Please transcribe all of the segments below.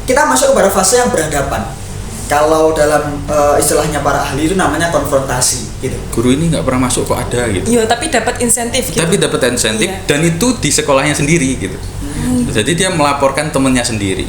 kita masuk kepada fase yang berhadapan. Kalau dalam istilahnya para ahli itu namanya konfrontasi gitu. Guru ini nggak pernah masuk kok ada gitu. Iya, tapi dapat insentif gitu. Tapi dapat insentif Iya. dan itu di sekolahnya sendiri gitu. Jadi dia melaporkan temennya sendiri.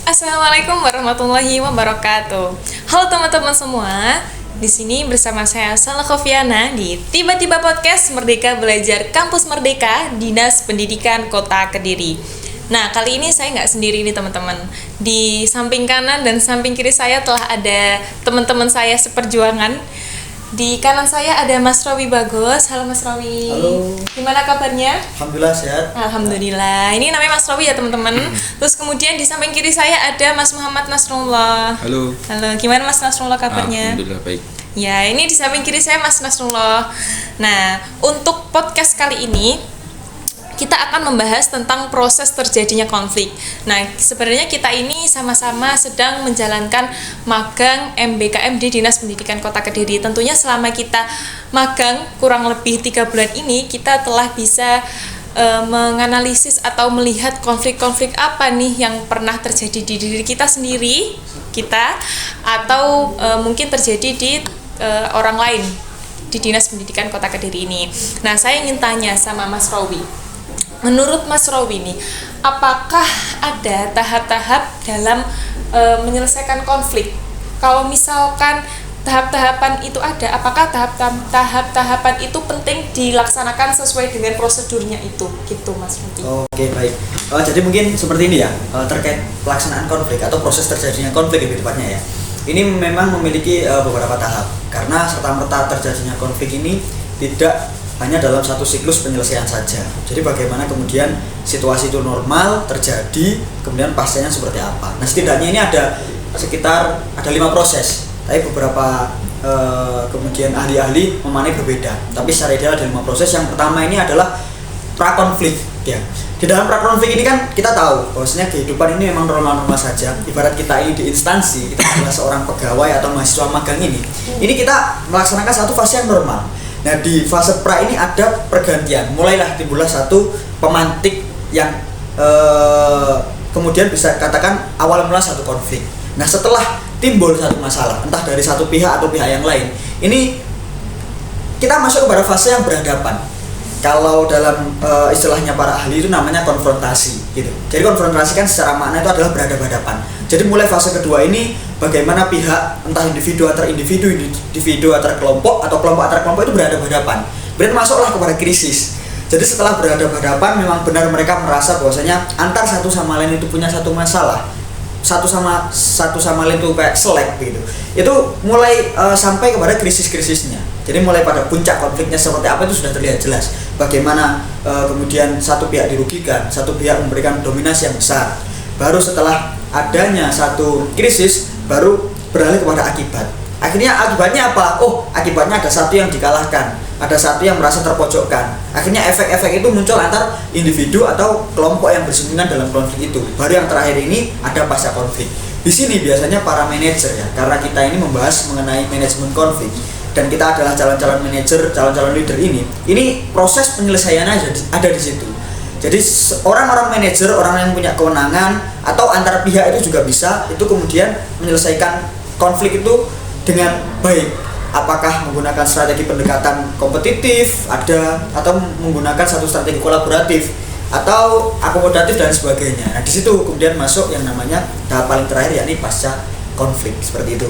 Assalamualaikum warahmatullahi wabarakatuh. Halo teman-teman semua. Di sini bersama saya Salma Kofiana di Tiba-Tiba Podcast Merdeka Belajar Kampus Merdeka Dinas Pendidikan Kota Kediri. Nah, kali ini saya nggak sendiri nih teman-teman. Di samping kanan dan samping kiri saya telah ada teman-teman saya seperjuangan. Di kanan saya ada Mas Rawi Bagus. Halo Mas Rawi. Halo. Gimana kabarnya? Alhamdulillah sehat. Alhamdulillah. Ini namanya Mas Rawi ya teman-teman. Terus kemudian di samping kiri saya ada Mas Muhammad Nasrullah. Halo. Halo, gimana Mas Nasrullah kabarnya? Alhamdulillah baik. Ya, ini di samping kiri saya Mas Nasrullah. Nah, untuk podcast kali ini kita akan membahas tentang proses terjadinya konflik. Nah, sebenarnya kita ini sama-sama sedang menjalankan magang MBKM di Dinas Pendidikan Kota Kediri. Tentunya selama kita magang kurang lebih 3 bulan ini, kita telah bisa menganalisis atau melihat konflik-konflik apa nih yang pernah terjadi di diri kita sendiri, atau mungkin terjadi di orang lain di Dinas Pendidikan Kota Kediri ini. Nah, saya ingin tanya sama Mas Rawi. Menurut Mas Rawi nih, apakah ada tahap-tahap dalam menyelesaikan konflik? Kalau misalkan tahap-tahapan itu ada, apakah tahap-tahapan itu penting dilaksanakan sesuai dengan prosedurnya itu? Gitu Mas Rawi. Oke, baik. Jadi mungkin seperti ini ya, terkait pelaksanaan konflik atau proses terjadinya konflik lebih tepatnya ya. Ini memang memiliki beberapa tahap, karena serta-merta terjadinya konflik ini tidak hanya dalam satu siklus penyelesaian saja. Jadi bagaimana kemudian situasi itu normal terjadi, kemudian pastinya seperti apa. Nah, setidaknya ini ada 5 proses. Tapi beberapa kemudian ahli-ahli memaknai berbeda. Tapi secara ideal ada 5 proses. Yang pertama ini adalah prakonflik ya. Di dalam prakonflik ini kan kita tahu bahwasanya kehidupan ini memang normal-normal saja. Ibarat kita ini di instansi, kita adalah seorang pegawai atau mahasiswa magang ini kita melaksanakan satu fase yang normal. Nah, di fase pra ini ada pergantian. Mulailah timbullah satu pemantik yang kemudian bisa katakan awal mula satu konflik. Nah, setelah timbul satu masalah, entah dari satu pihak atau pihak yang lain, ini kita masuk kepada fase yang berhadapan. Kalau dalam istilahnya para ahli itu namanya konfrontasi gitu. Jadi konfrontasi kan secara makna itu adalah berhadapan-hadapan. Jadi mulai fase kedua ini bagaimana pihak entah individu antar kelompok atau kelompok antar kelompok itu berhadapan-hadapan. Berarti masuklah kepada krisis. Jadi setelah berhadapan-hadapan memang benar mereka merasa bahwasanya antar satu sama lain itu punya satu masalah. Satu sama lain itu kayak selek gitu. Itu mulai sampai kepada krisis-krisisnya. Jadi mulai pada puncak konfliknya seperti apa itu sudah terlihat jelas. Bagaimana kemudian satu pihak dirugikan, satu pihak memberikan dominasi yang besar. Baru setelah adanya satu krisis baru beralih kepada akibat. Akhirnya akibatnya apa? Akibatnya ada satu yang dikalahkan, ada satu yang merasa terpojokkan. Akhirnya efek-efek itu muncul antar individu atau kelompok yang bersinggungan dalam konflik itu. Baru yang terakhir ini ada pasca konflik. Di sini biasanya para manajer ya, karena kita ini membahas mengenai manajemen konflik dan kita adalah calon-calon manajer, calon-calon leader ini proses penyelesaiannya ada di situ. Jadi orang-orang manajer, orang yang punya kewenangan atau antar pihak itu juga bisa itu kemudian menyelesaikan konflik itu dengan baik. Apakah menggunakan strategi pendekatan kompetitif atau menggunakan satu strategi kolaboratif atau akomodatif dan sebagainya. Nah, di situ kemudian masuk yang namanya tahap paling terakhir yakni pasca konflik seperti itu.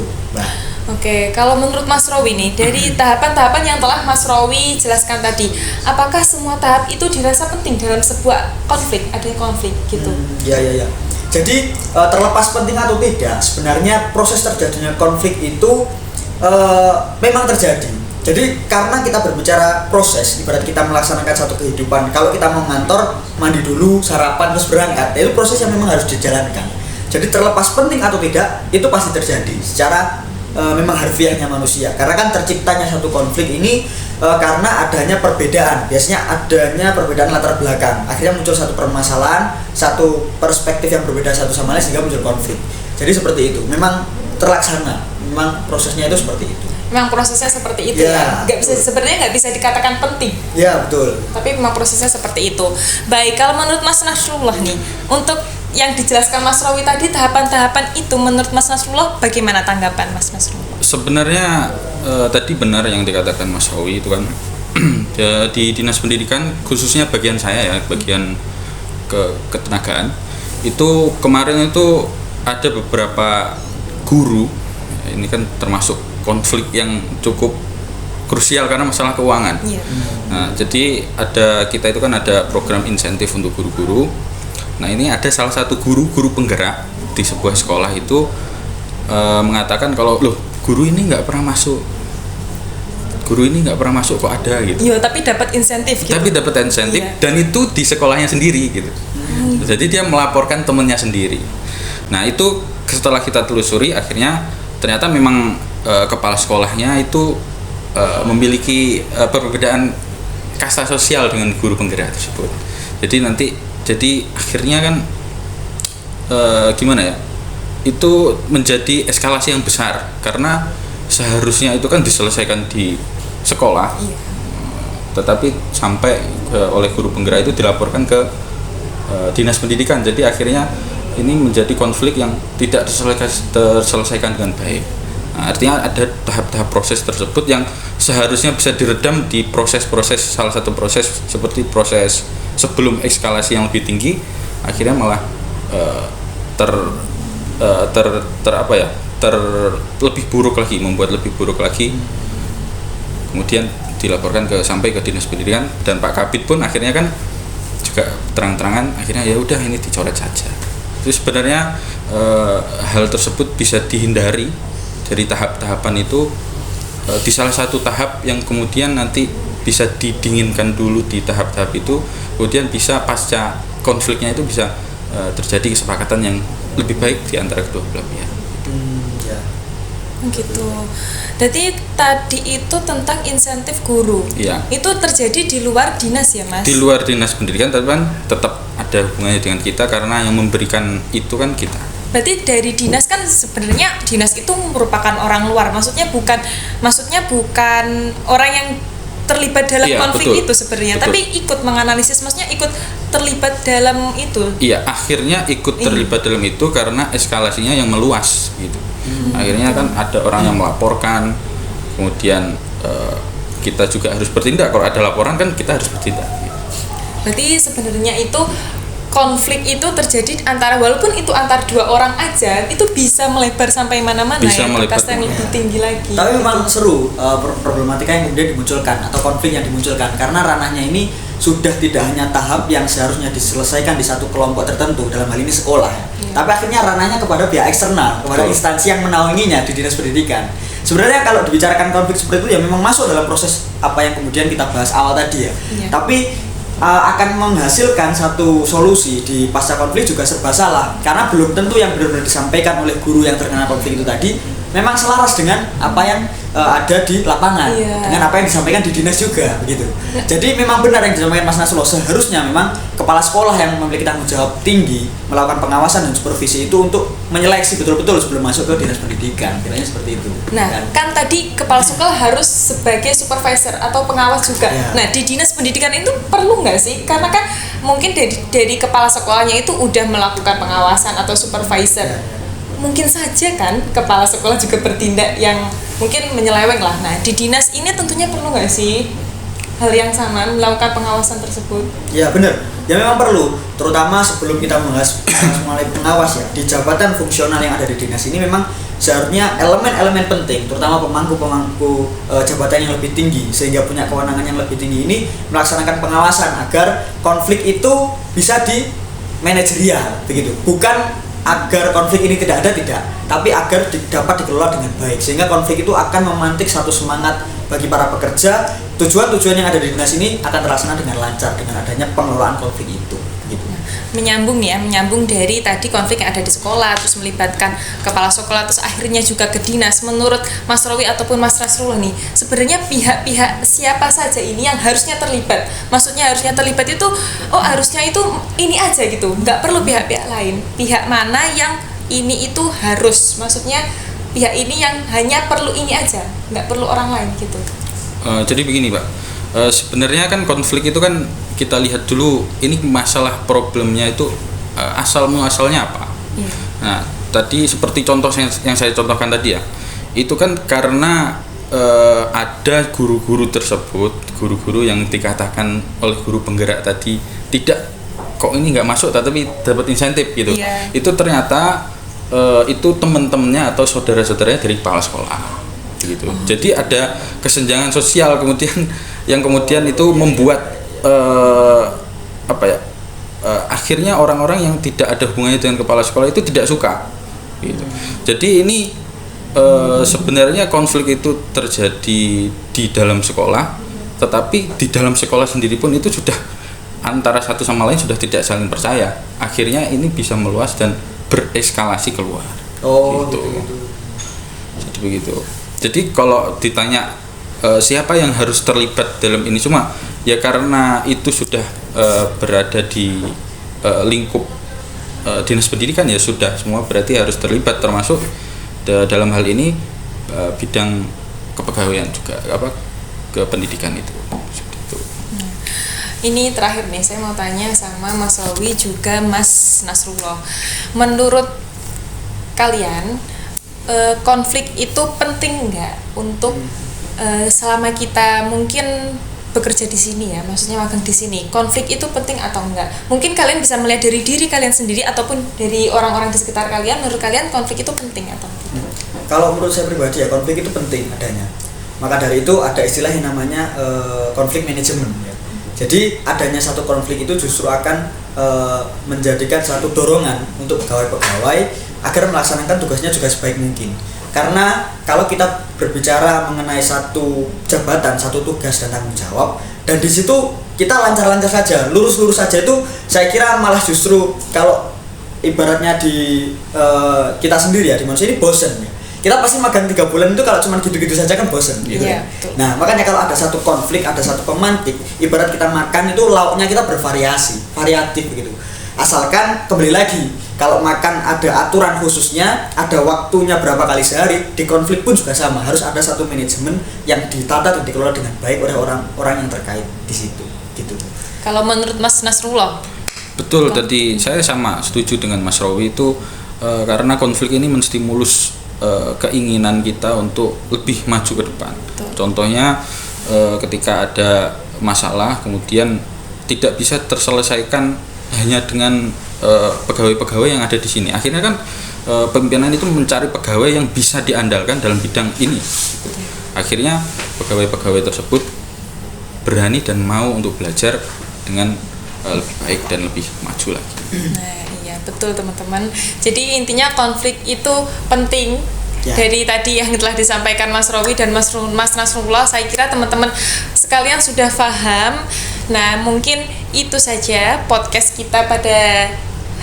Oke, kalau menurut Mas Rawi nih, dari tahapan-tahapan yang telah Mas Rawi jelaskan tadi, apakah semua tahap itu dirasa penting dalam sebuah konflik, adanya konflik gitu? Ya. Jadi terlepas penting atau tidak, sebenarnya proses terjadinya konflik itu memang terjadi. Jadi karena kita berbicara proses, ibarat kita melaksanakan satu kehidupan. Kalau kita mau ngantor, mandi dulu, sarapan, terus berangkat, itu proses yang memang harus dijalankan. Jadi terlepas penting atau tidak, itu pasti terjadi secara memang harfiahnya manusia. Karena kan terciptanya satu konflik ini karena adanya perbedaan. Biasanya adanya perbedaan latar belakang. Akhirnya muncul satu permasalahan, satu perspektif yang berbeda satu sama lain sehingga muncul konflik. Jadi seperti itu. Memang terlaksana memang prosesnya itu seperti itu. Memang prosesnya seperti itu Ya, ya. Sebenarnya nggak bisa dikatakan penting. Ya betul. Tapi memang prosesnya seperti itu. Baik, kalau menurut Mas Nasrullah nih, untuk yang dijelaskan Mas Rawi tadi tahapan-tahapan itu menurut Mas Nasrullah bagaimana tanggapan Mas Nasrullah? Sebenarnya tadi benar yang dikatakan Mas Rawi itu kan di Dinas Pendidikan khususnya bagian saya ya, bagian ketenagaan itu kemarin itu ada beberapa guru, ini kan termasuk konflik yang cukup krusial karena masalah keuangan. Iya. Nah, jadi kita itu kan ada program insentif untuk guru-guru. Nah, ini ada salah satu guru penggerak di sebuah sekolah itu mengatakan kalau loh guru ini nggak pernah masuk kok ada gitu. Iya, tapi dapat insentif gitu. Tapi dapat insentif Iya. dan itu di sekolahnya sendiri gitu. Jadi dia melaporkan temennya sendiri. Nah, itu setelah kita telusuri akhirnya ternyata memang kepala sekolahnya itu memiliki perbedaan kasta sosial dengan guru penggerak tersebut. Jadi akhirnya kan gimana ya? Itu menjadi eskalasi yang besar karena seharusnya itu kan diselesaikan di sekolah. Iya. Tetapi sampai oleh guru penggerak itu dilaporkan ke Dinas Pendidikan. Jadi akhirnya ini menjadi konflik yang tidak terselesaikan dengan baik. Nah, artinya ada tahap-tahap proses tersebut yang seharusnya bisa diredam di salah satu proses seperti proses sebelum eskalasi yang lebih tinggi, akhirnya malah lebih buruk lagi, membuat lebih buruk lagi. Kemudian dilaporkan sampai ke Dinas Pendidikan dan Pak Kabid pun akhirnya kan juga terang-terangan akhirnya ya udah ini dicoret saja. Jadi sebenarnya hal tersebut bisa dihindari dari tahap-tahapan itu di salah satu tahap yang kemudian nanti bisa didinginkan dulu di tahap-tahap itu, kemudian bisa pasca konfliknya itu bisa terjadi kesepakatan yang lebih baik di antara kedua belah pihak. Ya. Gitu. Jadi tadi itu tentang insentif guru. Iya. Itu terjadi di luar dinas ya, Mas? Di luar Dinas Pendidikan, tapi kan tetap ada hubungannya dengan kita karena yang memberikan itu kan kita. Berarti dari dinas kan sebenarnya dinas itu merupakan orang luar. Maksudnya bukan orang yang terlibat dalam Iya, konflik betul. itu sebenarnya, Betul. tapi ikut menganalisis, maksudnya ikut terlibat dalam itu. Iya, akhirnya ikut terlibat dalam itu karena eskalasinya yang meluas gitu. Akhirnya kan ada orang yang melaporkan, kemudian kita juga harus bertindak. Kalau ada laporan kan kita harus bertindak. Berarti sebenarnya itu konflik itu terjadi walaupun itu antar dua orang aja, itu bisa melebar sampai mana-mana Bisa ya, melebar tingkatan yang lebih tinggi lagi. Tapi memang seru problematika yang kemudian dimunculkan atau konflik yang dimunculkan karena ranahnya ini sudah tidak hanya tahap yang seharusnya diselesaikan di satu kelompok tertentu, dalam hal ini sekolah, tapi akhirnya ranahnya kepada pihak eksternal, kepada instansi yang menaunginya di Dinas Pendidikan. Sebenarnya kalau dibicarakan konflik seperti itu ya memang masuk dalam proses apa yang kemudian kita bahas awal tadi ya. Tapi akan menghasilkan satu solusi di pasca konflik juga serba salah karena belum tentu yang benar-benar disampaikan oleh guru yang terkena konflik itu tadi memang selaras dengan apa yang ada di lapangan, dengan apa yang disampaikan di dinas juga begitu. Jadi memang benar yang disampaikan Mas Nasrullah, seharusnya memang kepala sekolah yang memiliki tanggung jawab tinggi melakukan pengawasan dan supervisi itu untuk menyeleksi betul-betul sebelum masuk ke Dinas Pendidikan, kiranya seperti itu. Nah, kan tadi kepala sekolah harus sebagai supervisor atau pengawas juga. Ya. Nah, di Dinas Pendidikan itu perlu nggak sih? Karena kan mungkin dari kepala sekolahnya itu udah melakukan pengawasan atau supervisor. Mungkin saja kan kepala sekolah juga bertindak yang mungkin menyeleweng lah. Nah, di dinas ini tentunya perlu nggak sih hal yang sama, melakukan pengawasan tersebut? Ya benar, ya memang perlu, terutama sebelum kita membahas mengenai pengawas ya, di jabatan fungsional yang ada di dinas ini memang seharusnya elemen-elemen penting, terutama pemangku jabatan yang lebih tinggi sehingga punya kewenangan yang lebih tinggi ini melaksanakan pengawasan agar konflik itu bisa di manajerial begitu, bukan agar konflik ini tidak, tapi agar dapat dikelola dengan baik sehingga konflik itu akan memantik satu semangat bagi para pekerja, tujuan-tujuan yang ada di dinas ini akan terlaksana dengan lancar dengan adanya pengelolaan konflik itu gitu. Menyambung dari tadi konflik yang ada di sekolah terus melibatkan kepala sekolah terus akhirnya juga ke dinas. Menurut Mas Rawi ataupun Mas Nasrullah nih, sebenarnya pihak-pihak siapa saja ini yang harusnya terlibat? Maksudnya harusnya terlibat itu harusnya itu ini aja gitu, nggak perlu pihak-pihak lain. Pihak mana yang ini itu harus, maksudnya pihak ini yang hanya perlu ini aja, nggak perlu orang lain gitu. Jadi begini Pak, sebenarnya kan konflik itu kan kita lihat dulu ini masalah problemnya itu asal muasalnya apa. Nah tadi seperti contoh yang saya contohkan tadi ya, itu kan karena ada guru-guru tersebut, guru-guru yang dikatakan oleh guru penggerak tadi tidak, kok ini nggak masuk tapi dapat insentif gitu. Itu ternyata itu teman-temannya atau saudara-saudaranya dari kepala sekolah gitu. Jadi ada kesenjangan sosial kemudian yang kemudian itu membuat akhirnya orang-orang yang tidak ada hubungannya dengan kepala sekolah itu tidak suka gitu. Jadi ini sebenarnya konflik itu terjadi di dalam sekolah, tetapi di dalam sekolah sendiri pun itu sudah antara satu sama lain sudah tidak saling percaya. Akhirnya ini bisa meluas dan bereskalasi keluar. Gitu. Jadi begitu. Jadi kalau ditanya siapa yang harus terlibat dalam ini, cuma ya karena itu sudah berada di lingkup dinas pendidikan ya sudah semua berarti harus terlibat, termasuk dalam hal ini bidang kepegawaian juga kependidikan itu. Ini terakhir nih, saya mau tanya sama Mas Rowi juga Mas Nasrullah. Menurut kalian konflik itu penting nggak untuk selama kita mungkin bekerja di sini ya, maksudnya magang di sini, konflik itu penting atau enggak? Mungkin kalian bisa melihat dari diri kalian sendiri ataupun dari orang-orang di sekitar kalian. Menurut kalian konflik itu penting atau tidak? Kalau menurut saya pribadi ya, konflik itu penting adanya. Maka dari itu ada istilah yang namanya konflik manajemen ya. Jadi adanya satu konflik itu justru akan menjadikan suatu dorongan untuk pegawai-pegawai agar melaksanakan tugasnya juga sebaik mungkin. Karena kalau kita berbicara mengenai satu jabatan, satu tugas dan tanggung jawab, dan di situ kita lancar-lancar saja, lurus-lurus saja, itu saya kira malah justru kalau ibaratnya di kita sendiri ya, di manusia ini bosen ya. Kita pasti magang 3 bulan itu kalau cuma gitu-gitu saja kan bosen gitu ya. Nah makanya kalau ada satu konflik, ada satu pemantik, ibarat kita makan itu lauknya kita bervariasi, variatif begitu. Asalkan kembali lagi, kalau makan ada aturan khususnya, ada waktunya berapa kali sehari. Di konflik pun juga sama, harus ada satu manajemen yang ditata dan dikelola dengan baik oleh orang-orang yang terkait di situ gitu. Kalau menurut Mas Nasrullah? Betul, tadi saya sama setuju dengan Mas Rowi itu karena konflik ini menstimulus keinginan kita untuk lebih maju ke depan. Contohnya ketika ada masalah kemudian tidak bisa terselesaikan hanya dengan pegawai-pegawai yang ada di sini. Akhirnya kan pimpinan itu mencari pegawai yang bisa diandalkan dalam bidang ini. Akhirnya pegawai-pegawai tersebut berani dan mau untuk belajar dengan lebih baik dan lebih maju lagi. Nah, iya betul teman-teman. Jadi intinya konflik itu penting. Dari tadi yang telah disampaikan Mas Rowi dan Mas Nasrullah, saya kira teman-teman sekalian sudah paham. Nah, mungkin itu saja podcast kita pada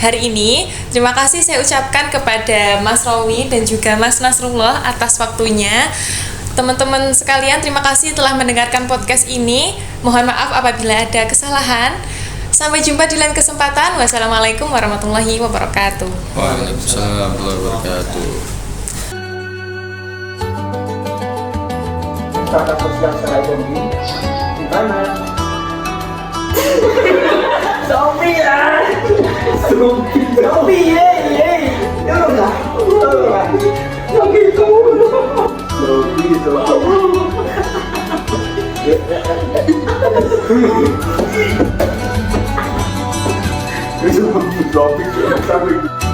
hari ini. Terima kasih saya ucapkan kepada Mas Rowi dan juga Mas Nasrullah atas waktunya. Teman-teman sekalian, terima kasih telah mendengarkan podcast ini. Mohon maaf apabila ada kesalahan. Sampai jumpa di lain kesempatan. Wassalamualaikum warahmatullahi wabarakatuh. Waalaikumsalam warahmatullahi wabarakatuh. Tata sosial secara ekonomi gimana? Zombie ya, zombie ye, ya udah, zombie itu, zombie.